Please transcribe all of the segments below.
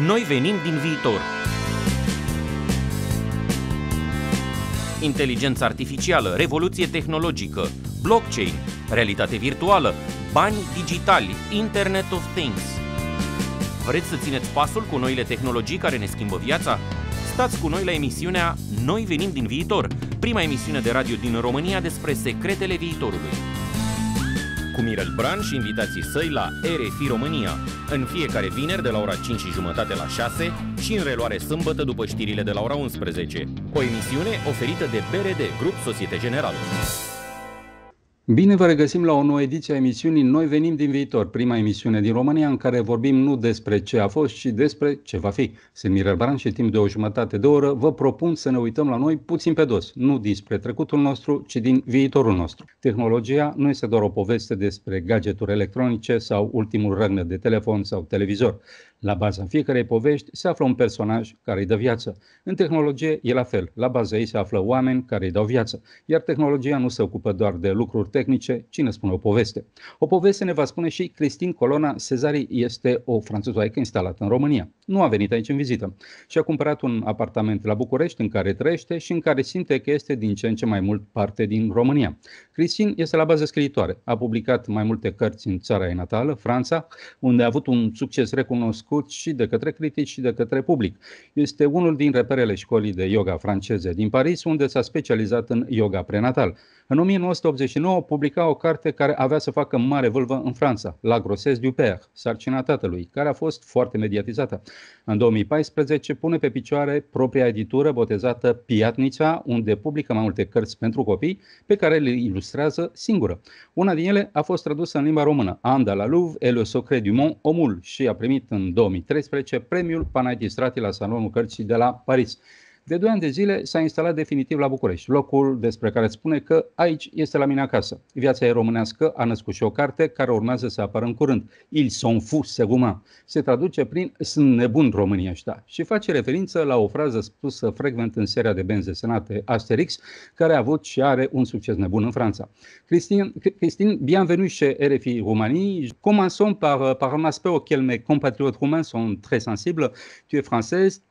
Noi venim din viitor. Inteligență artificială, revoluție tehnologică, blockchain, realitate virtuală, bani digitali, Internet of Things. Vreți să țineți pasul cu noile tehnologii care ne schimbă viața? Stați cu noi la emisiunea Noi venim din viitor, prima emisiune de radio din România despre secretele viitorului. Cu Mirel Bran și invitații săi la RFI România, în fiecare vineri de la ora 5:30 la 6 și în reluare sâmbătă după știrile de la ora 11. O emisiune oferită de BRD, Grup Societe Generală. Bine vă regăsim la o nouă ediție a emisiunii Noi venim din viitor, prima emisiune din România în care vorbim nu despre ce a fost, ci despre ce va fi. Sunt Mirel Baran și timp de o jumătate de oră vă propun să ne uităm la noi puțin pe dos, nu dinspre trecutul nostru, ci din viitorul nostru. Tehnologia nu este doar o poveste despre gadgeturi electronice sau ultimul răgnet de telefon sau televizor. La baza fiecarei povești se află un personaj care îi dă viață. În tehnologie e la fel, la baza ei se află oameni care îi dau viață. Iar tehnologia nu se ocupă doar de lucruri tehnice, ci ne spune o poveste. O poveste ne va spune și Christine Colonna Cezari, este o franțuzoaică instalată în România. Nu a venit aici în vizită și a cumpărat un apartament la București în care trăiește și în care simte că este din ce în ce mai mult parte din România. Christine este la bază scriitoare. A publicat mai multe cărți în țara ei natală, Franța, unde a avut un succes recunoscut și de către critici și de către public. Este unul din reperele școlii de yoga franceze din Paris, unde s-a specializat în yoga prenatal. În 1989 publica o carte care avea să facă mare vâlvă în Franța, La grossesse du père, sarcina tatălui, care a fost foarte mediatizată. În 2014 pune pe picioare propria editură botezată Piatnița, unde publică mai multe cărți pentru copii, pe care le ilustrează singură. Una din ele a fost tradusă în limba română, Anda la Louvre et le secret du Mont Omul, și a primit în 2013 premiul Panaiti Strati la Salonul Cărții de la Paris. De 2 ani de zile s-a instalat definitiv la București, locul despre care spune că aici este la mine acasă. Viața ei românească a născut și o carte care urmează să apară în curând. Ils sont fous, c'est roumain. Se traduce prin sunt nebuni românii ăștia și face referință la o frază spusă frecvent în seria de benzi desenate Asterix, care a avut și are un succes nebun în Franța. Christine, bienvenue chez RFI Roumanie. Commençons par un aspect auquel mes compatriotes roumains sont très sensibles. Tu es française,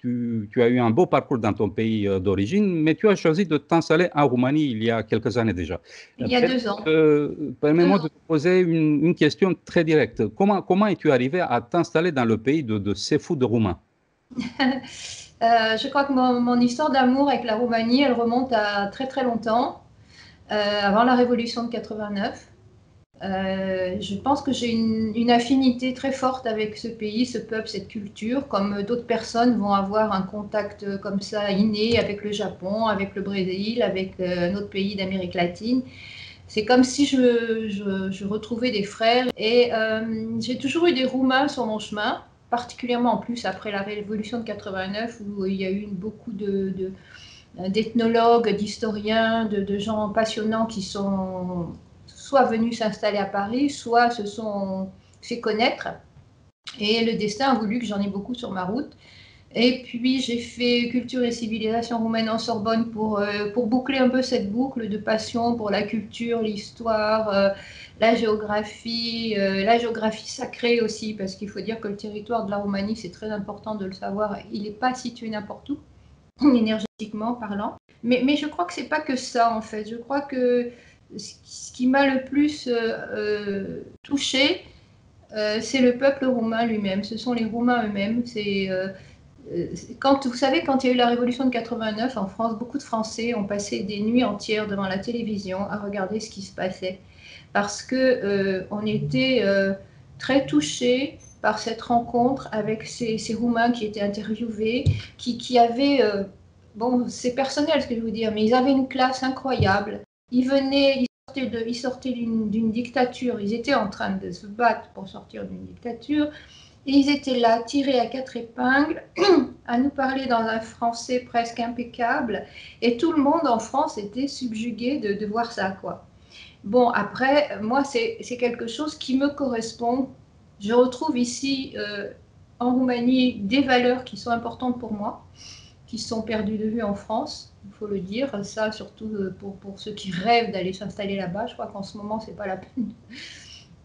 tu as eu un beau parcours dans ton pays d'origine, mais tu as choisi de t'installer en Roumanie il y a quelques années déjà. Il y a 2 ans. Permets-moi de te poser une question très directe. Comment es-tu arrivé à t'installer dans le pays de ces fous de Roumains? Je crois que mon histoire d'amour avec la Roumanie, elle remonte à très très longtemps, avant la Révolution de 89. Je pense que j'ai une affinité très forte avec ce pays, ce peuple, cette culture, comme d'autres personnes vont avoir un contact comme ça inné avec le Japon, avec le Brésil, avec un autre pays d'Amérique latine. C'est comme si je retrouvais des frères et j'ai toujours eu des Roumains sur mon chemin, particulièrement en plus après la Révolution de 89 où il y a eu beaucoup d'ethnologues, d'historiens, de gens passionnants qui sont soit venus s'installer à Paris, soit se sont fait connaître. Et le destin a voulu que j'en ai beaucoup sur ma route. Et puis j'ai fait culture et civilisation roumaine en Sorbonne pour boucler un peu cette boucle de passion pour la culture, l'histoire, la géographie sacrée aussi, parce qu'il faut dire que le territoire de la Roumanie, c'est très important de le savoir, il n'est pas situé n'importe où, énergétiquement parlant. Mais je crois que c'est pas que ça en fait. Je crois que ce qui m'a le plus touchée, c'est le peuple roumain lui-même. Ce sont les Roumains eux-mêmes. Vous savez, quand il y a eu la Révolution de 89 en France, beaucoup de Français ont passé des nuits entières devant la télévision à regarder ce qui se passait. Parce qu'on était très touchés par cette rencontre avec ces Roumains qui étaient interviewés, qui avaient... bon, c'est personnel ce que je veux dire, mais ils avaient une classe incroyable. Ils sortaient d'une dictature, ils étaient en train de se battre pour sortir d'une dictature, et ils étaient là, tirés à 4 épingles, à nous parler dans un français presque impeccable, et tout le monde en France était subjugué de voir ça, quoi. Bon, après, moi, c'est quelque chose qui me correspond. Je retrouve ici, en Roumanie, des valeurs qui sont importantes pour moi, qui sont perdues de vue en France. Il faut le dire, ça surtout pour ceux qui rêvent d'aller s'installer là-bas. Je crois qu'en ce moment, c'est pas la peine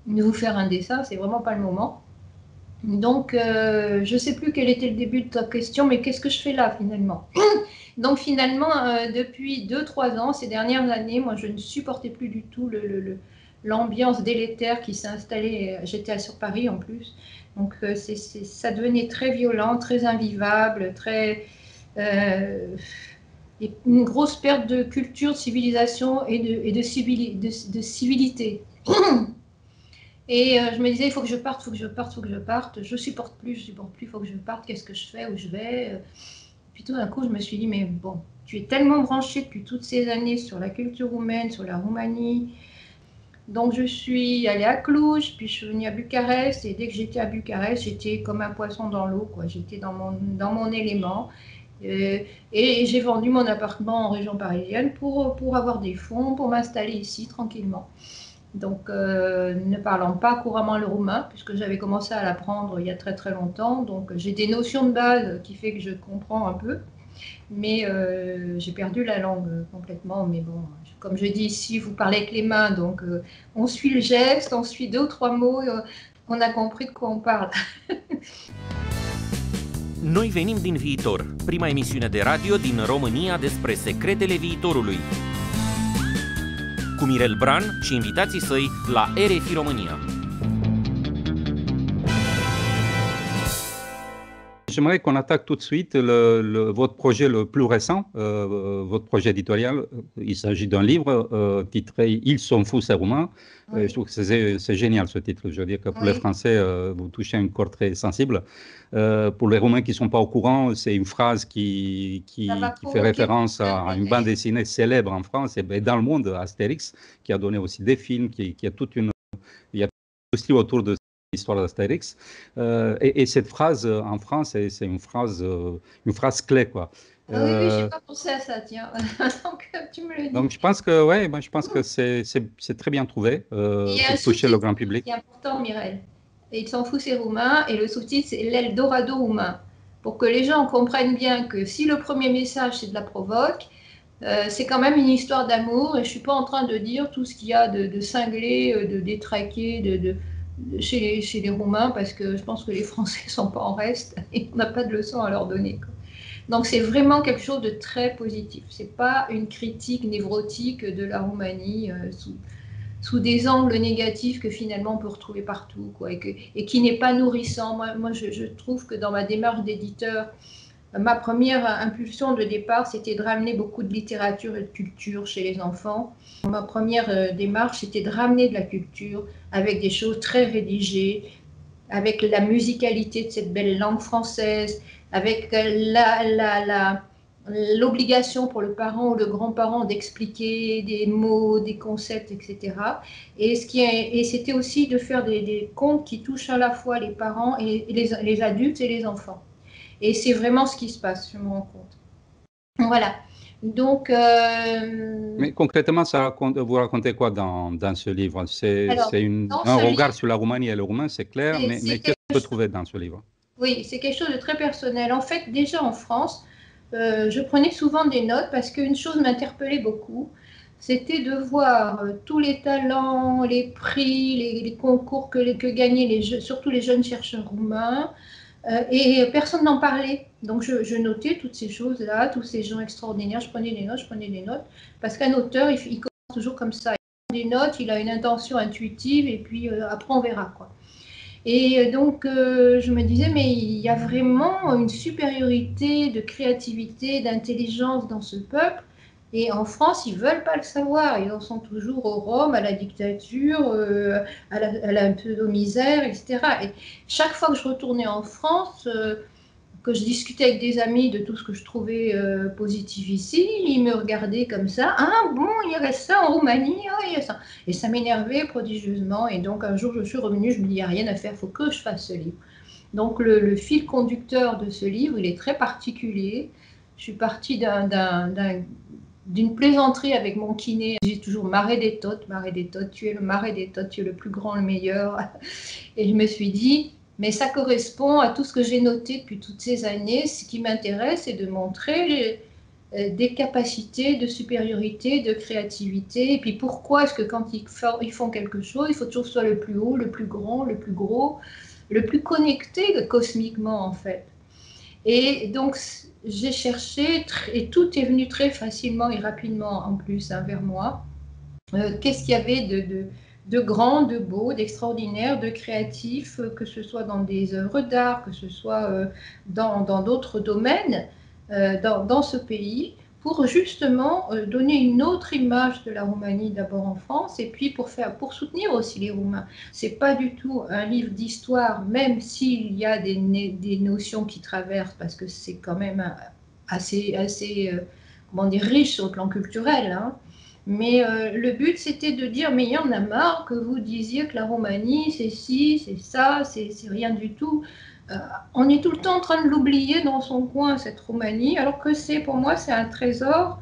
de vous faire un dessin, c'est vraiment pas le moment. Donc, je ne sais plus quel était le début de ta question, mais qu'est-ce que je fais là finalement? Donc finalement, depuis 2-3 ans, ces dernières années, moi je ne supportais plus du tout l'ambiance délétère qui s'est installée. J'étais sur Paris en plus, donc ça devenait très violent, très invivable, une grosse perte de culture, de civilisation et de civilité. Et je me disais, il faut que je parte, il faut que je parte, il faut que je parte. Je supporte plus, il faut que je parte. Qu'est-ce que je fais, où je vais? Puis tout d'un coup, je me suis dit, mais bon, tu es tellement branché depuis toutes ces années sur la culture roumaine, sur la Roumanie. Donc je suis allée à Cluj, puis je suis venue à Bucarest. Et dès que j'étais à Bucarest, j'étais comme un poisson dans l'eau, quoi. J'étais dans mon élément. Et j'ai vendu mon appartement en région parisienne pour avoir des fonds, pour m'installer ici tranquillement. Donc, ne parlant pas couramment le roumain, puisque j'avais commencé à l'apprendre il y a très très longtemps, donc j'ai des notions de base qui fait que je comprends un peu, mais j'ai perdu la langue complètement. Mais bon, comme je dis ici, vous parlez avec les mains, donc on suit le geste, on suit 2 ou 3 mots, on a compris de quoi on parle. Noi venim din viitor, prima emisiune de radio din România despre secretele viitorului. Cu Mirel Bran și invitații săi la RFI România. J'aimerais qu'on attaque tout de suite votre projet le plus récent, votre projet éditorial. Il s'agit d'un livre titré « Ils sont fous, ces Roumains ». Oui. Je trouve que c'est génial ce titre. Je veux dire que pour les Français, vous touchez un corps très sensible. Pour les Roumains qui ne sont pas au courant, c'est une phrase qui fait référence à une bande dessinée célèbre en France et dans le monde, Astérix, qui a donné aussi des films, qui a toute une... Il y a aussi autour de l'histoire d'Astérix. Et cette phrase en France, c'est une phrase clé, quoi. Oui, je n'ai pas pensé à ça, tiens. Donc, tu me le dis. Donc, je pense que c'est très bien trouvé pour toucher le grand public. Il y a un sous-titre qui est important, Mireille. Et il s'en fout, c'est roumain. Et le sous-titre, c'est l'Eldorado roumain. Pour que les gens comprennent bien que si le premier message, c'est de la provoque, c'est quand même une histoire d'amour. Et je ne suis pas en train de dire tout ce qu'il y a de cinglé, de détraqué, chez les Roumains, parce que je pense que les Français ne sont pas en reste et on n'a pas de leçons à leur donner, quoi. Donc c'est vraiment quelque chose de très positif. Ce n'est pas une critique névrotique de la Roumanie sous des angles négatifs que finalement on peut retrouver partout, quoi, et qui n'est pas nourrissant. Moi je trouve que dans ma démarche d'éditeur, ma première impulsion de départ, c'était de ramener beaucoup de littérature et de culture chez les enfants. Ma première démarche, c'était de ramener de la culture avec des choses très rédigées, avec la musicalité de cette belle langue française, avec l'obligation pour le parent ou le grand-parent d'expliquer des mots, des concepts, etc. Et c'était aussi de faire des contes qui touchent à la fois les parents et les adultes et les enfants. Et c'est vraiment ce qui se passe, je me rends compte. Voilà. Donc, mais concrètement, vous racontez quoi dans ce livre? C'est un regard sur la Roumanie et le roumain, c'est clair, mais qu'est-ce qu'on peut trouver dans ce livre? Oui, c'est quelque chose de très personnel. En fait, déjà en France, je prenais souvent des notes parce qu'une chose m'interpellait beaucoup, c'était de voir tous les talents, les prix, les concours que gagnaient surtout les jeunes chercheurs roumains. Et personne n'en parlait. Donc je notais toutes ces choses-là, tous ces gens extraordinaires. Je prenais des notes, parce qu'un auteur, il commence toujours comme ça. Il prend des notes, il a une intention intuitive, et puis après on verra, quoi. Et donc je me disais, mais il y a vraiment une supériorité de créativité, d'intelligence dans ce peuple. Et en France, ils ne veulent pas le savoir. Ils en sont toujours au Rome, à la dictature, à la pseudo-misère, etc. Et chaque fois que je retournais en France, que je discutais avec des amis de tout ce que je trouvais positif ici, ils me regardaient comme ça. Ah bon, il y avait ça en Roumanie, ah, il y a ça. Et ça m'énervait prodigieusement. Et donc un jour, je suis revenue, je me dis, il n'y a rien à faire, il faut que je fasse ce livre. Donc le fil conducteur de ce livre, il est très particulier. Je suis partie d'une plaisanterie avec mon kiné. J'ai toujours Marais des Totes, tu es le Marais des Totes, tu es le plus grand, le meilleur. Et je me suis dit, mais ça correspond à tout ce que j'ai noté depuis toutes ces années. Ce qui m'intéresse, c'est de montrer des capacités de supériorité, de créativité. Et puis pourquoi est-ce que quand ils font quelque chose, il faut toujours que ce soit le plus haut, le plus grand, le plus gros, le plus connecté cosmiquement en fait. Et donc j'ai cherché, et tout est venu très facilement et rapidement en plus vers moi. Qu'est-ce qu'il y avait de grand, de beau, d'extraordinaire, de créatif, que ce soit dans des œuvres d'art, que ce soit dans d'autres domaines dans ce pays, pour justement donner une autre image de la Roumanie d'abord en France, et puis pour soutenir aussi les Roumains. C'est pas du tout un livre d'histoire, même s'il y a des notions qui traversent, parce que c'est quand même assez comment dire, riche sur le plan culturel, hein. Mais le but, c'était de dire, mais il y en a marre que vous disiez que la Roumanie, c'est ci, c'est ça, c'est rien du tout. On est tout le temps en train de l'oublier dans son coin, cette Roumanie, alors que pour moi, c'est un trésor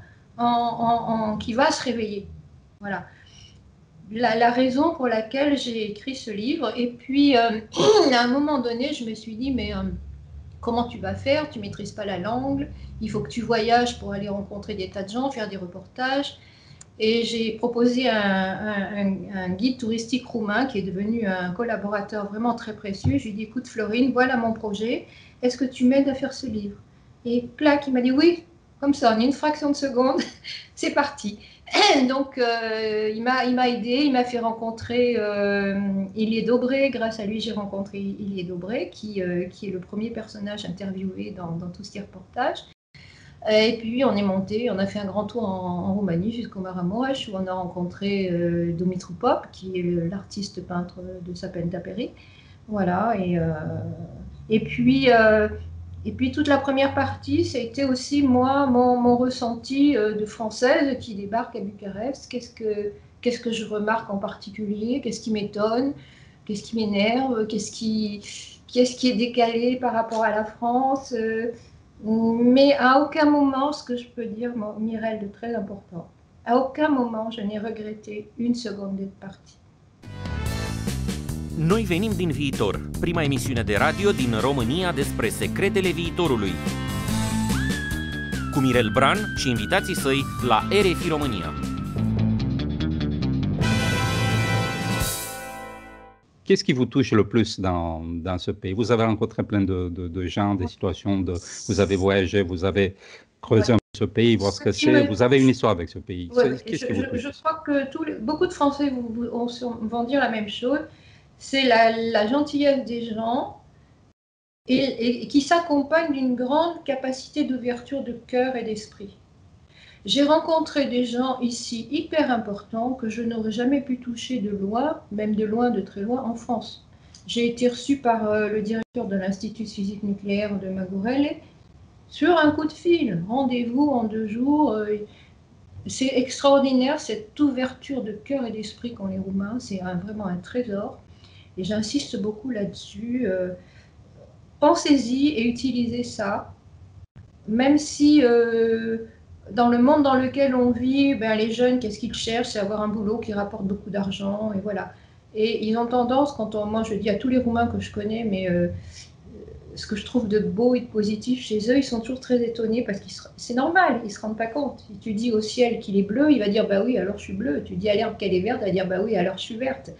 qui va se réveiller. Voilà. La raison pour laquelle j'ai écrit ce livre. Et puis, à un moment donné, je me suis dit, mais comment tu vas faire? Tu ne maîtrises pas la langue, il faut que tu voyages pour aller rencontrer des tas de gens, faire des reportages. Et j'ai proposé un guide touristique roumain qui est devenu un collaborateur vraiment très précieux. Je lui ai dit, écoute Florine, voilà mon projet, est-ce que tu m'aides à faire ce livre? Et clac, il m'a dit oui, comme ça, en une fraction de seconde, c'est parti. Donc il m'a aidé, il m'a fait rencontrer Ilie Dobré. Grâce à lui, j'ai rencontré Ilie Dobré, qui est le premier personnage interviewé dans tous ces reportages. Et puis on est monté, on a fait un grand tour en Roumanie jusqu'au Maramureș, où on a rencontré Dumitru Pop, qui est l'artiste peintre de Sapentaperi. Voilà, et puis toute la première partie, c'était aussi moi, mon ressenti de Française qui débarque à Bucarest. Qu'est-ce que je remarque en particulier? Qu'est-ce qui m'étonne? Qu'est-ce qui m'énerve? Qu'est-ce qui est décalé par rapport à la France? Mais à aucun moment, ce que je peux dire, Mireille, de très important, à aucun moment je n'ai regretté une seconde d'être partie. Noi venim din viitor, prima emisiune de radio din România despre secretele viitorului. Cu Mirel Bran și invitații săi la RFI România. Qu'est-ce qui vous touche le plus dans ce pays? Vous avez rencontré plein de gens, des situations, vous avez voyagé, vous avez creusé un peu ce pays, voir ce que c'est, vous avez une histoire avec ce pays. Qu'est-ce qui vous touche? Je crois que beaucoup de Français vont dire la même chose, c'est la gentillesse des gens et qui s'accompagne d'une grande capacité d'ouverture de cœur et d'esprit. J'ai rencontré des gens ici hyper importants que je n'aurais jamais pu toucher de loin, même de loin, de très loin, en France. J'ai été reçue par le directeur de l'Institut de physique nucléaire de Magurele sur un coup de fil, rendez-vous en 2 jours. C'est extraordinaire cette ouverture de cœur et d'esprit qu'ont les Roumains, c'est vraiment un trésor. Et j'insiste beaucoup là-dessus. Pensez-y et utilisez ça, même si... dans le monde dans lequel on vit, les jeunes, qu'est-ce qu'ils cherchent? C'est avoir un boulot qui rapporte beaucoup d'argent, et voilà. Et ils ont tendance, moi je dis à tous les Roumains que je connais, mais ce que je trouve de beau et de positif chez eux, ils sont toujours très étonnés parce que c'est normal, ils ne se rendent pas compte. Si tu dis au ciel qu'il est bleu, il va dire bah oui, alors je suis bleu. Tu dis à l'herbe qu'elle est verte, il va dire bah oui, alors je suis verte.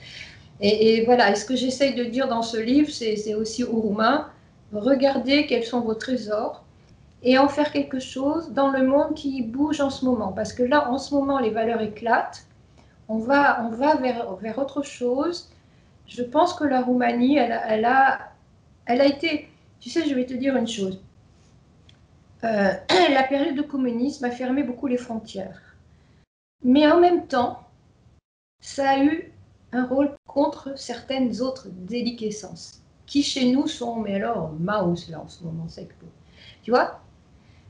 Et voilà, et ce que j'essaye de dire dans ce livre, c'est aussi aux Roumains, regardez quels sont vos trésors, et en faire quelque chose dans le monde qui bouge en ce moment. Parce que là, en ce moment, les valeurs éclatent. On va vers autre chose. Je pense que la Roumanie, elle a été... Tu sais, je vais te dire une chose. La période de communisme a fermé beaucoup les frontières. Mais en même temps, ça a eu un rôle contre certaines autres déliquescences, qui chez nous sont, mais alors, mouse là en ce moment, c'est que... Tu vois?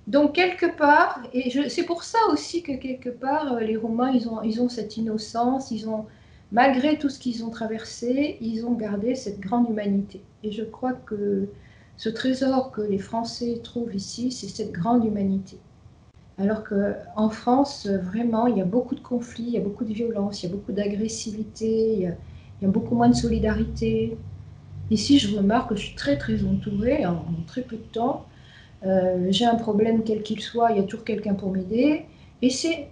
Donc quelque part, et c'est pour ça aussi que quelque part les Roumains ils ont cette innocence, malgré tout ce qu'ils ont traversé, ils ont gardé cette grande humanité. Et je crois que ce trésor que les Français trouvent ici, c'est cette grande humanité. Alors qu'en France, vraiment, il y a beaucoup de conflits, il y a beaucoup de violence, il y a beaucoup d'agressivité, il y a beaucoup moins de solidarité. Ici, je remarque que je suis très très entourée en très peu de temps. J'ai un problème quel qu'il soit, il y a toujours quelqu'un pour m'aider. Et c'est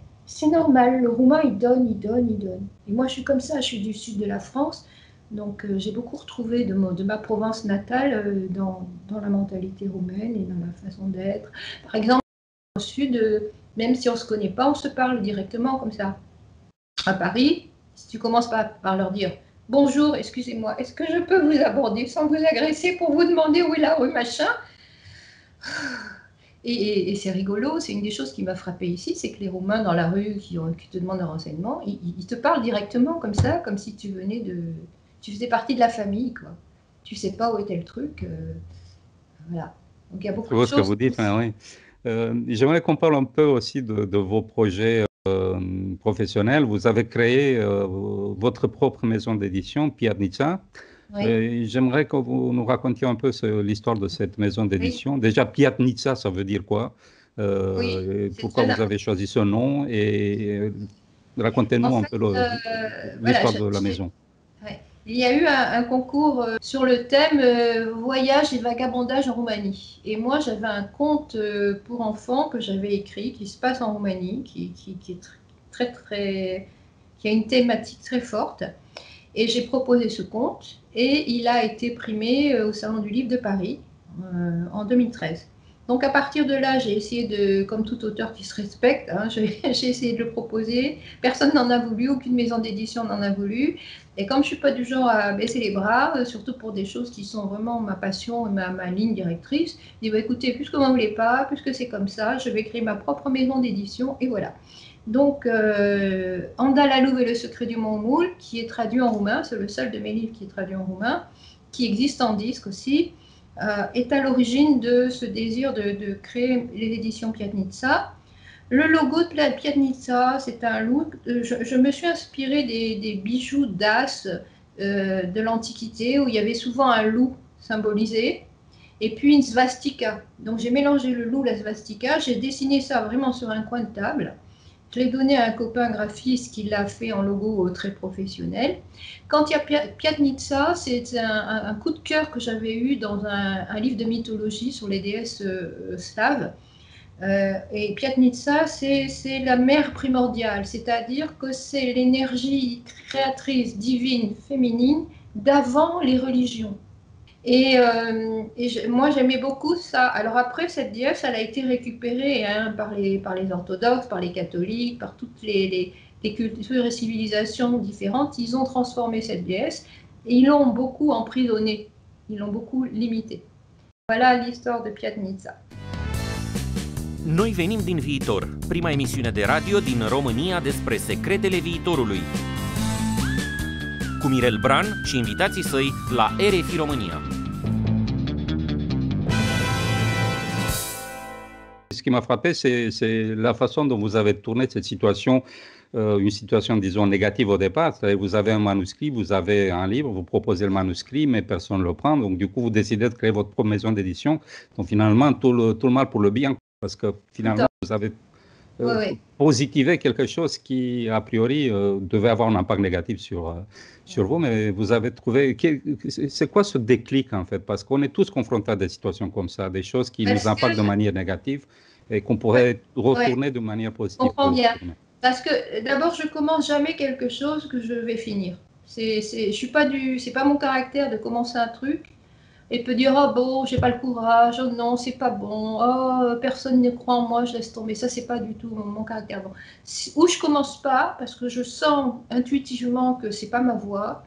normal, le Roumain, il donne. Et moi, je suis comme ça, je suis du sud de la France. Donc j'ai beaucoup retrouvé de ma Provence natale dans la mentalité roumaine et dans la façon d'être. Par exemple, au sud, même si on ne se connaît pas, on se parle directement comme ça. À Paris, si tu commences par leur dire « Bonjour, excusez-moi, est-ce que je peux vous aborder sans vous agresser pour vous demander où est la rue, machin ?» Et c'est rigolo, c'est une des choses qui m'a frappé ici, c'est que les Roumains dans la rue qui te demandent un renseignement, ils te parlent directement comme ça, comme si tu faisais partie de la famille, quoi. Tu sais pas où était le truc, voilà. Donc il y a beaucoup Je de vois ce que choses. vous dites, hein, oui. J'aimerais qu'on parle un peu aussi de vos projets professionnels. Vous avez créé votre propre maison d'édition, Piatnica. Oui. J'aimerais que vous nous racontiez un peu l'histoire de cette maison Oui, d'édition. Déjà, Piatnica, ça veut dire quoi? oui, c'est Pourquoi très vous avez choisi ce nom? Et En racontez-nous un fait, peu voilà, l'histoire de la maison. ouais. Il y a eu un concours sur le thème voyage et vagabondage en Roumanie. Et moi, j'avais un conte pour enfants que j'avais écrit qui se passe en Roumanie, qui est qui a une thématique très forte. Et j'ai proposé ce conte et il a été primé au Salon du Livre de Paris en 2013. Donc à partir de là, j'ai essayé de, comme tout auteur qui se respecte, hein, j'ai essayé de le proposer. Personne n'en a voulu, aucune maison d'édition n'en a voulu. Et comme je ne suis pas du genre à baisser les bras, surtout pour des choses qui sont vraiment ma passion et ma ligne directrice, je dis bah, écoutez, puisque vous ne voulez pas, puisque c'est comme ça, je vais créer ma propre maison d'édition et voilà. Donc, Andal la Louve et le secret du Mont Moule, qui est traduit en roumain, c'est le seul de mes livres qui est traduit en roumain, qui existe en disque aussi, est à l'origine de ce désir de créer les éditions Piatnica. Le logo de Piatnica, c'est un loup. Je me suis inspirée des bijoux d'As de l'Antiquité, où il y avait souvent un loup symbolisé, et puis une svastika. Donc j'ai mélangé le loup, la svastika, j'ai dessiné ça vraiment sur un coin de table. Je l'ai donné à un copain graphiste qui l'a fait en logo très professionnel. Quand il y a Piatnica, c'est un coup de cœur que j'avais eu dans un livre de mythologie sur les déesses slaves. Et Piatnica, c'est la mère primordiale, c'est-à-dire que c'est l'énergie créatrice, divine, féminine d'avant les religions. Moi, j'aimais beaucoup ça. Alors après, cette déesse, elle a été récupérée hein, par les orthodoxes, par les catholiques, par toutes les cultures et civilisations différentes. Ils ont transformé cette déesse et ils l'ont beaucoup emprisonnée. Ils l'ont beaucoup limitée. Voilà l'histoire de Piatnica. Noi venim din viitor, prima emisiune de radio din România despre secretele viitorului. Cu Mirel Bran și invitații săi la RFI România. Ce qui m'a frappé, c'est la façon dont vous avez tourné cette situation, une situation, disons, négative au départ. C'est-à-dire, vous avez un manuscrit, vous avez un livre, vous proposez le manuscrit, mais personne ne le prend. Donc, du coup, vous décidez de créer votre propre maison d'édition. Donc, finalement, tout le mal pour le bien, parce que finalement, vous avez positivé quelque chose qui, a priori, devait avoir un impact négatif sur vous, mais vous avez trouvé... C'est quoi ce déclic, en fait? Parce qu'on est tous confrontés à des situations comme ça, des choses qui nous impactent de manière négative et qu'on pourrait retourner de manière positive. Je comprends bien. Parce que d'abord, je commence jamais quelque chose que je vais finir. C'est pas mon caractère de commencer un truc et peut dire oh bon, j'ai pas le courage, oh non, c'est pas bon, oh personne ne croit en moi, je laisse tomber. Ça, c'est pas du tout mon caractère. Bon. Où je commence pas parce que je sens intuitivement que c'est pas ma voie.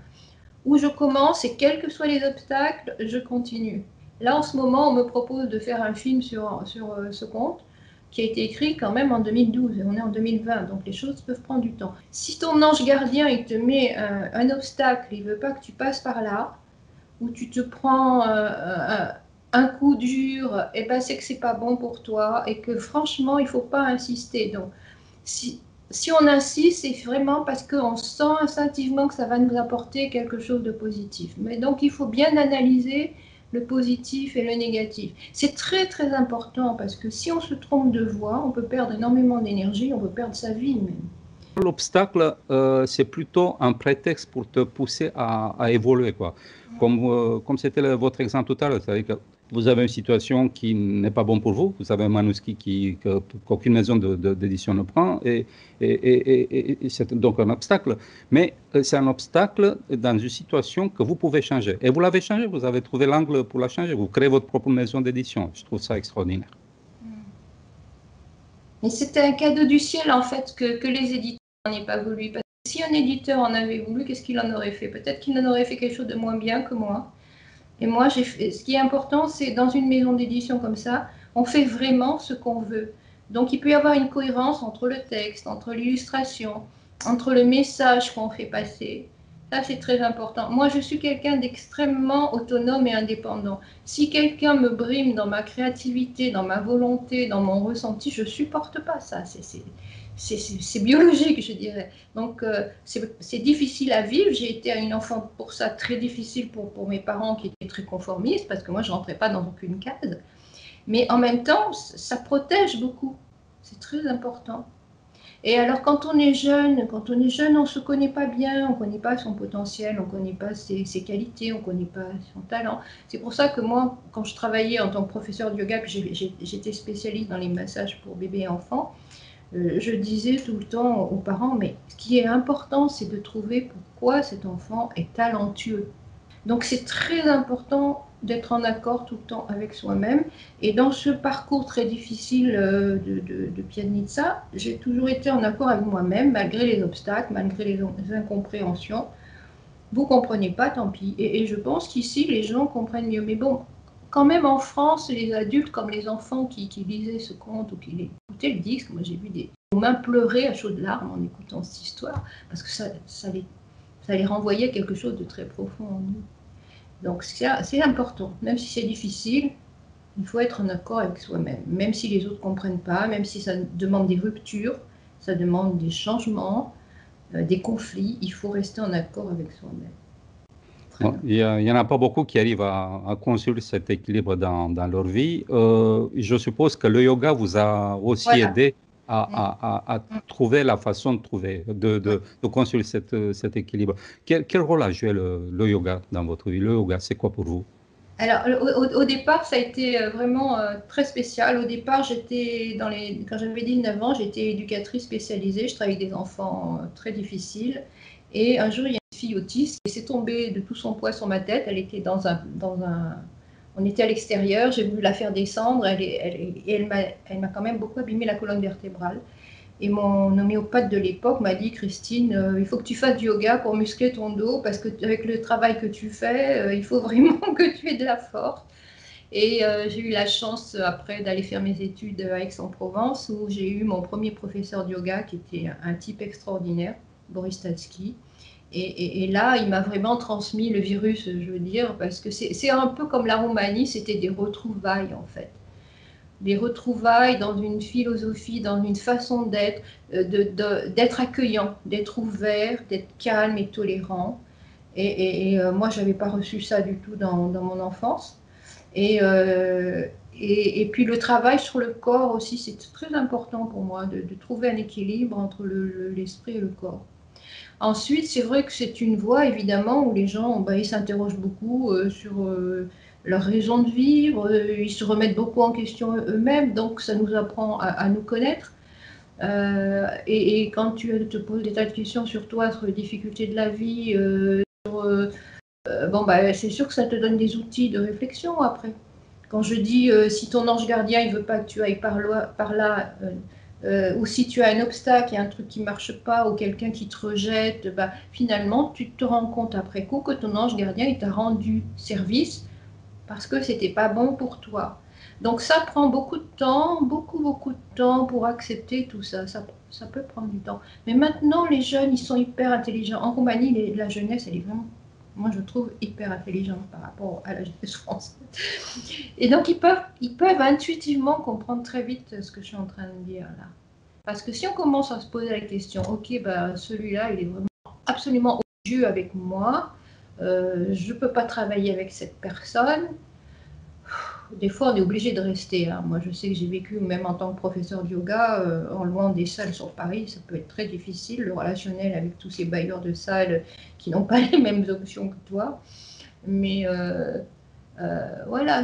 Où je commence et quels que soient les obstacles, je continue. Là, en ce moment, on me propose de faire un film sur ce conte qui a été écrit quand même en 2012 et on est en 2020, donc les choses peuvent prendre du temps. Si ton ange gardien il te met un obstacle, il veut pas que tu passes par là, où tu te prends un coup dur, et ben c'est que c'est pas bon pour toi et que franchement il faut pas insister. Donc si on insiste, c'est vraiment parce qu'on sent instinctivement que ça va nous apporter quelque chose de positif. Mais donc il faut bien analyser le positif et le négatif. C'est très très important parce que si on se trompe de voie, on peut perdre énormément d'énergie, on peut perdre sa vie même. L'obstacle, c'est plutôt un prétexte pour te pousser à évoluer, quoi. Comme c'était votre exemple tout à l'heure, c'est-à-dire que vous avez une situation qui n'est pas bonne pour vous, vous avez un manuscrit qu'aucune maison d'édition ne prend, et c'est donc un obstacle. Mais c'est un obstacle dans une situation que vous pouvez changer. Et vous l'avez changé, vous avez trouvé l'angle pour la changer, vous créez votre propre maison d'édition. Je trouve ça extraordinaire. Mais c'était un cadeau du ciel, en fait, que les éditeurs n'en aient pas voulu. Parce que si un éditeur en avait voulu, qu'est-ce qu'il en aurait fait? Peut-être qu'il en aurait fait quelque chose de moins bien que moi. Et moi, ce qui est important, c'est dans une maison d'édition comme ça, on fait vraiment ce qu'on veut. Donc, il peut y avoir une cohérence entre le texte, entre l'illustration, entre le message qu'on fait passer. Ça, c'est très important. Moi, je suis quelqu'un d'extrêmement autonome et indépendant. Si quelqu'un me brime dans ma créativité, dans ma volonté, dans mon ressenti, je ne supporte pas ça. C'est biologique, je dirais. Donc, c'est difficile à vivre. J'ai été une enfant pour ça très difficile pour mes parents qui étaient très conformistes, parce que moi, je ne rentrais pas dans aucune case. Mais en même temps, ça protège beaucoup. C'est très important. Et alors, quand on est jeune, on ne se connaît pas bien, on ne connaît pas son potentiel, on ne connaît pas ses qualités, on ne connaît pas son talent. C'est pour ça que moi, quand je travaillais en tant que professeur de yoga, puis j'étais spécialiste dans les massages pour bébés et enfants, je disais tout le temps aux parents, mais ce qui est important, c'est de trouver pourquoi cet enfant est talentueux. Donc c'est très important d'être en accord tout le temps avec soi-même. Et dans ce parcours très difficile de Piaznitsa, j'ai toujours été en accord avec moi-même, malgré les obstacles, malgré les incompréhensions. Vous ne comprenez pas, tant pis. Et je pense qu'ici, les gens comprennent mieux. Mais bon, quand même en France, les adultes comme les enfants qui lisaient ce conte ou qui écoutaient le disque, moi j'ai vu des mains pleurer à chaudes larmes en écoutant cette histoire, parce que ça les renvoyait à quelque chose de très profond en nous. Donc c'est important, même si c'est difficile, il faut être en accord avec soi-même, même si les autres ne comprennent pas, même si ça demande des ruptures, ça demande des changements, des conflits, il faut rester en accord avec soi-même. Bon, il n'y en a pas beaucoup qui arrivent à construire cet équilibre dans leur vie. Je suppose que le yoga vous a aussi aidé à trouver la façon de construire cet équilibre. Quel rôle a joué le yoga dans votre vie? Le yoga, c'est quoi pour vous? Alors, au départ, ça a été vraiment très spécial. Au départ, quand j'avais 19 ans, j'étais éducatrice spécialisée. Je travaillais avec des enfants très difficiles. Et un jour, il y a une fille autiste qui s'est tombée de tout son poids sur ma tête. Elle était on était à l'extérieur. J'ai voulu la faire descendre. Elle m'a quand même beaucoup abîmé la colonne vertébrale. Et mon homéopathe de l'époque m'a dit, Christine, il faut que tu fasses du yoga pour muscler ton dos, parce qu'avec le travail que tu fais, il faut vraiment que tu aies de la force. Et j'ai eu la chance après d'aller faire mes études à Aix-en-Provence, où j'ai eu mon premier professeur de yoga, qui était un type extraordinaire, Boris Statsky. Et là, il m'a vraiment transmis le virus, je veux dire, parce que c'est un peu comme la Roumanie, c'était des retrouvailles en fait. Des retrouvailles dans une philosophie, dans une façon d'être, d'être accueillant, d'être ouvert, d'être calme et tolérant. Et moi, je n'avais pas reçu ça du tout dans mon enfance. Et puis le travail sur le corps aussi, c'est très important pour moi, de trouver un équilibre entre l'esprit et le corps. Ensuite, c'est vrai que c'est une voie, évidemment, où les gens ils s'interrogent beaucoup sur leur raison de vivre, ils se remettent beaucoup en question eux-mêmes, donc ça nous apprend à nous connaître. Et quand tu te poses des tas de questions sur toi, sur les difficultés de la vie, c'est sûr que ça te donne des outils de réflexion après. Quand je dis si ton ange gardien il veut pas que tu ailles par là, ou si tu as un obstacle, il y a un truc qui ne marche pas, ou quelqu'un qui te rejette, finalement, tu te rends compte après coup que ton ange gardien il t'a rendu service parce que ce n'était pas bon pour toi. Donc ça prend beaucoup de temps, beaucoup de temps pour accepter tout ça. Ça peut prendre du temps. Mais maintenant, les jeunes, ils sont hyper intelligents. En Roumanie, la jeunesse, elle est vraiment, moi je trouve, hyper intelligente par rapport à la jeunesse française. Et donc, ils peuvent intuitivement comprendre très vite ce que je suis en train de dire là. Parce que si on commence à se poser la question, ok, celui-là, il est vraiment absolument odieux avec moi, je ne peux pas travailler avec cette personne. Des fois, on est obligé de rester. Hein. Moi, je sais que j'ai vécu, même en tant que professeur de yoga, en loin des salles sur Paris, ça peut être très difficile, le relationnel avec tous ces bailleurs de salles qui n'ont pas les mêmes options que toi. Mais voilà,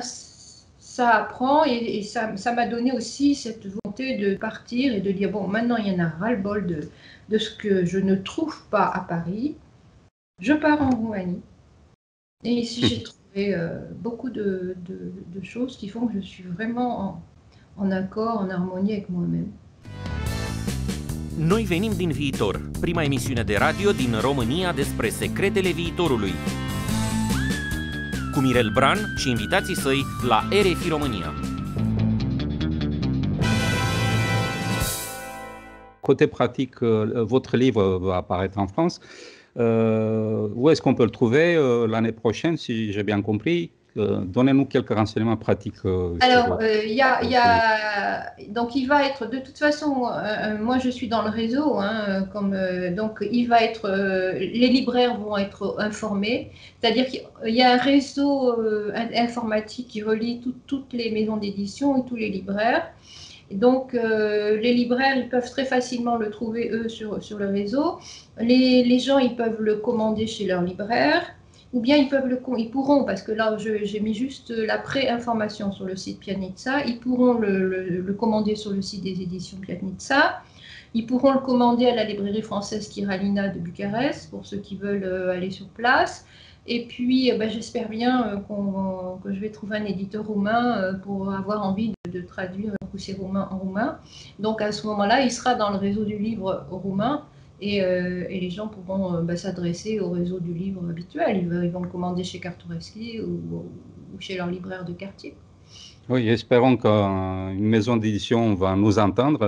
ça apprend et ça m'a donné aussi cette volonté de partir et de dire bon, maintenant il y en a ras-le-bol de ce que je ne trouve pas à Paris. Je pars en Roumanie. Et ici, j'ai trouvé beaucoup de choses qui font que je suis vraiment en accord, en harmonie avec moi-même. Noi venim din viitor, prima emisiune de radio din România despre secretele viitorului. Cu Mirel Bran și invitații săi la RFI România. Côté pratique, votre livre va apparaître en France. Où est-ce qu'on peut le trouver l'année prochaine, si j'ai bien compris? Donnez-nous quelques renseignements pratiques. Alors, donc il va être, de toute façon, moi je suis dans le réseau, donc il va être, les libraires vont être informés, c'est-à-dire qu'il y a un réseau informatique qui relie toutes les maisons d'édition et tous les libraires. Et donc, les libraires, ils peuvent très facilement le trouver, eux, sur le réseau. Les gens, ils peuvent le commander chez leur libraire, ou bien ils pourront, parce que là, j'ai mis juste la pré-information sur le site Piagnitsa, ils pourront le commander sur le site des éditions Piagnitsa. Ils pourront le commander à la librairie française Kiralina de Bucarest, pour ceux qui veulent aller sur place. Et puis, j'espère bien que je vais trouver un éditeur roumain pour avoir envie de traduire ces romans en roumain. Donc, à ce moment-là, il sera dans le réseau du livre roumain et les gens pourront s'adresser au réseau du livre habituel. Ils vont le commander chez Kartureski ou chez leur libraire de quartier. Oui, espérons qu'une maison d'édition va nous entendre.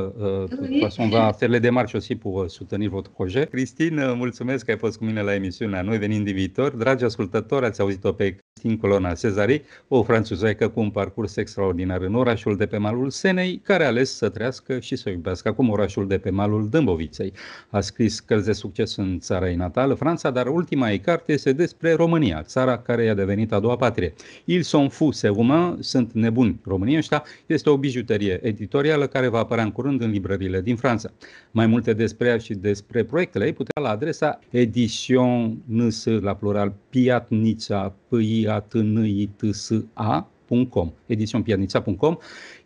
De toute façon, on va faire les démarches aussi pour soutenir votre projet. Cristin, mulțumesc că ai fost cu mine la emisiunea Noi venim din viitor. Dragi ascultători, ați auzit-o pe Cristin Colonna Cezari, o franțuzaică cu un parcurs extraordinar în orașul de pe malul Senei, care a ales să trăiască și să iubească acum orașul de pe malul Dâmboviței. A scris cărți de succes în țara ei natală, Franța, dar ultima ei carte este despre România, țara care i-a devenit a doua patrie. Ils sont fous, c'est roumain, sunt nebuni românii ăștia, este o bijuterie editorială care va apărea în curând în librările din Franța. Mai multe despre ea și despre proiectele ei putea la adresa Edition NS la plural Piatnitsa piatnitsa.com, editionpiatnitsa.com.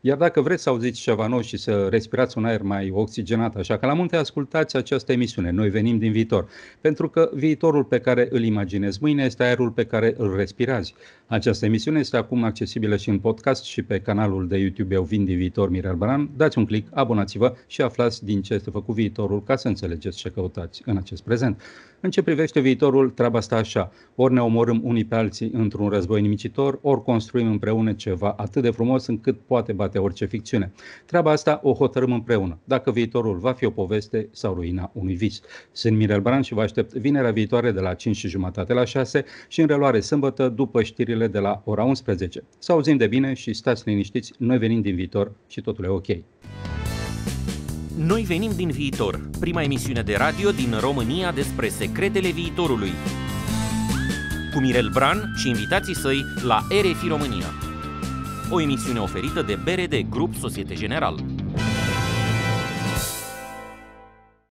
Iar dacă vreți să auziți ceva nou și să respirați un aer mai oxigenat, așa ca la munte, ascultați această emisiune. Noi venim din viitor, pentru că viitorul pe care îl imaginezi mâine este aerul pe care îl respirați. Această emisiune este acum accesibilă și în podcast și pe canalul de YouTube Eu vin din viitor Mirel Bran. Dați un click, abonați-vă și aflați din ce este făcut viitorul ca să înțelegeți ce căutați în acest prezent. În ce privește viitorul, treaba asta așa. Ori ne omorâm unii pe alții într-un război nimicitor, ori construim împreună ceva atât de frumos încât poate bate orice ficțiune. Treaba asta o hotărâm împreună, dacă viitorul va fi o poveste sau ruina unui vis. Sunt Mirel Bran și vă aștept vinerea viitoare de la 5:30 la 6 și în reluare sâmbătă după știrile de la ora 11. Să auzim de bine și stați liniștiți, noi venim din viitor și totul e ok. Noi venim din viitor, prima emisiune de radio din România despre secretele viitorului. Cu Mirel Bran și invitații săi la RFI România. O emisiune oferită de BRD Grup Societe Generale.